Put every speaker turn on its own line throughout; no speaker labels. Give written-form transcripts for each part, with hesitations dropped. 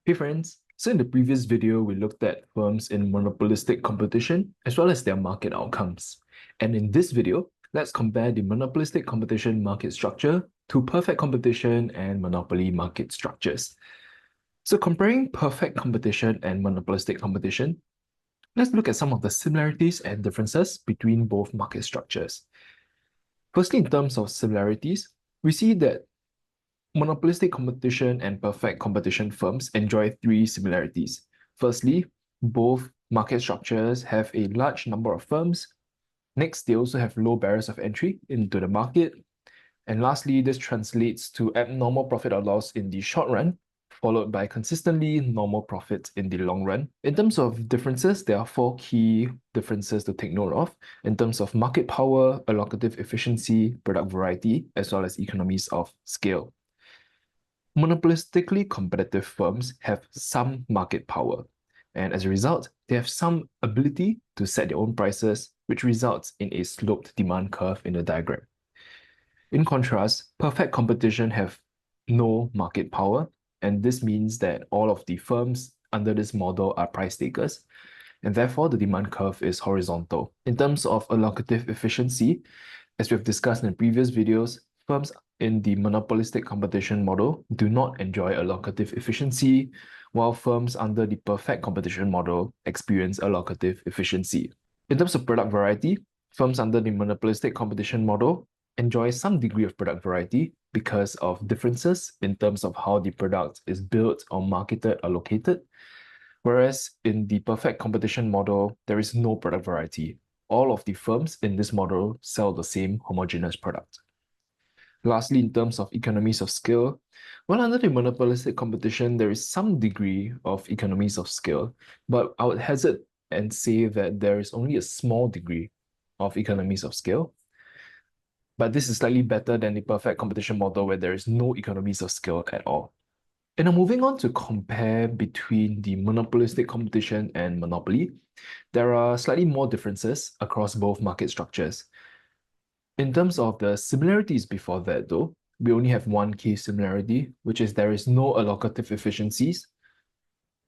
Hey friends, so in the previous video, we looked at firms in monopolistic competition as well as their market outcomes. And in this video, let's compare the monopolistic competition market structure to perfect competition and monopoly market structures. So comparing perfect competition and monopolistic competition, let's look at some of the similarities and differences between both market structures. Firstly, in terms of similarities, we see that monopolistic competition and perfect competition firms enjoy three similarities. Firstly, both market structures have a large number of firms. Next, they also have low barriers of entry into the market. And lastly, this translates to abnormal profit or loss in the short run, followed by consistently normal profits in the long run. In terms of differences, there are four key differences to take note of in terms of market power, allocative efficiency, product variety, as well as economies of scale. Monopolistically competitive firms have some market power, and as a result, they have some ability to set their own prices, which results in a sloped demand curve in the diagram. In contrast, perfect competition have no market power, and this means that all of the firms under this model are price takers, and therefore the demand curve is horizontal. In terms of allocative efficiency, as we've discussed in previous videos, firms in the monopolistic competition model do not enjoy allocative efficiency, while firms under the perfect competition model experience allocative efficiency. In terms of product variety, firms under the monopolistic competition model enjoy some degree of product variety because of differences in terms of how the product is built or marketed or located. Whereas in the perfect competition model, there is no product variety. All of the firms in this model sell the same homogeneous product. Lastly, in terms of economies of scale, while under the monopolistic competition, there is some degree of economies of scale, but I would hazard and say that there is only a small degree of economies of scale. But this is slightly better than the perfect competition model where there is no economies of scale at all. And now moving on to compare between the monopolistic competition and monopoly, there are slightly more differences across both market structures. In terms of the similarities before that though, we only have one key similarity, which is there is no allocative efficiencies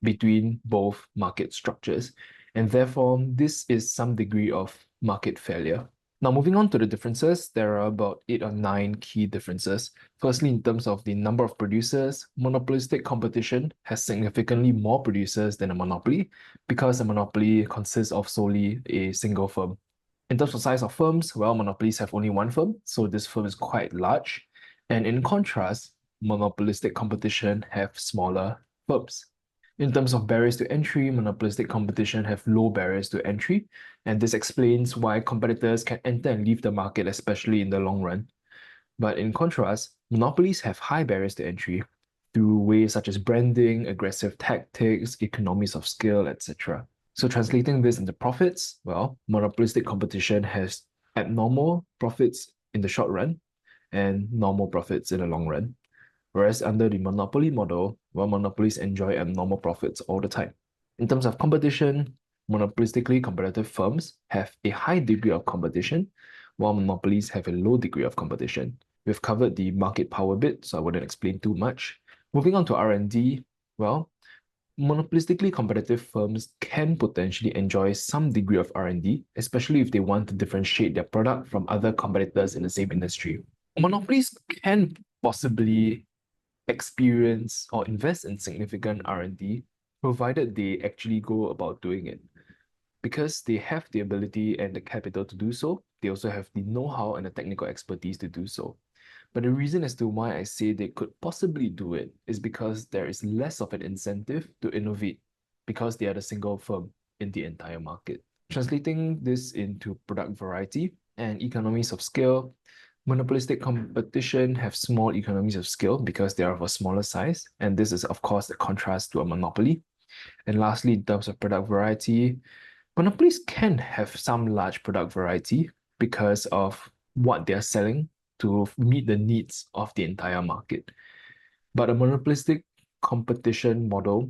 between both market structures, and therefore this is some degree of market failure. Now, moving on to the differences, there are about 8 or 9 key differences. Firstly, in terms of the number of producers, monopolistic competition has significantly more producers than a monopoly because a monopoly consists of solely a single firm. In terms of size of firms, well, monopolies have only one firm, so this firm is quite large. And in contrast, monopolistic competition have smaller firms. In terms of barriers to entry, monopolistic competition have low barriers to entry, and this explains why competitors can enter and leave the market, especially in the long run. But in contrast, monopolies have high barriers to entry through ways such as branding, aggressive tactics, economies of scale, etc. So translating this into profits, well, monopolistic competition has abnormal profits in the short run and normal profits in the long run. Whereas under the monopoly model, well, monopolies enjoy abnormal profits all the time. In terms of competition, monopolistically competitive firms have a high degree of competition, while monopolies have a low degree of competition. We've covered the market power bit, so I wouldn't explain too much. Moving on to R&D, well, monopolistically competitive firms can potentially enjoy some degree of R&D, especially if they want to differentiate their product from other competitors in the same industry. Monopolies can possibly experience or invest in significant R&D, provided they actually go about doing it. Because they have the ability and the capital to do so, they also have the know-how and the technical expertise to do so. But the reason as to why I say they could possibly do it is because there is less of an incentive to innovate because they are the single firm in the entire market. Translating this into product variety and economies of scale, monopolistic competition have small economies of scale because they are of a smaller size, and this is of course the contrast to a monopoly. And lastly, in terms of product variety, monopolies can have some large product variety because of what they're selling to meet the needs of the entire market. But a monopolistic competition model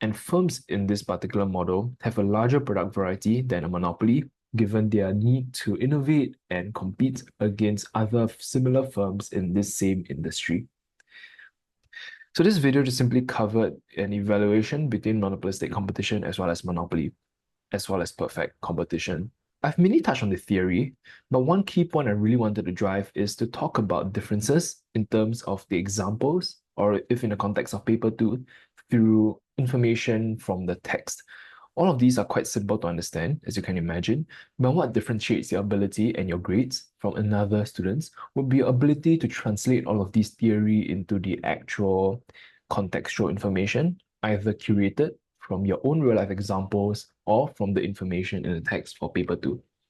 and firms in this particular model have a larger product variety than a monopoly, given their need to innovate and compete against other similar firms in this same industry. So this video just simply covered an evaluation between monopolistic competition as well as monopoly, as well as perfect competition. I've mainly touched on the theory, but one key point I really wanted to drive is to talk about differences in terms of the examples, or if in the context of paper 2, through information from the text. All of these are quite simple to understand, as you can imagine, but what differentiates your ability and your grades from another student's would be your ability to translate all of these theory into the actual contextual information, either curated from your own real life examples or from the information in the text for paper 2.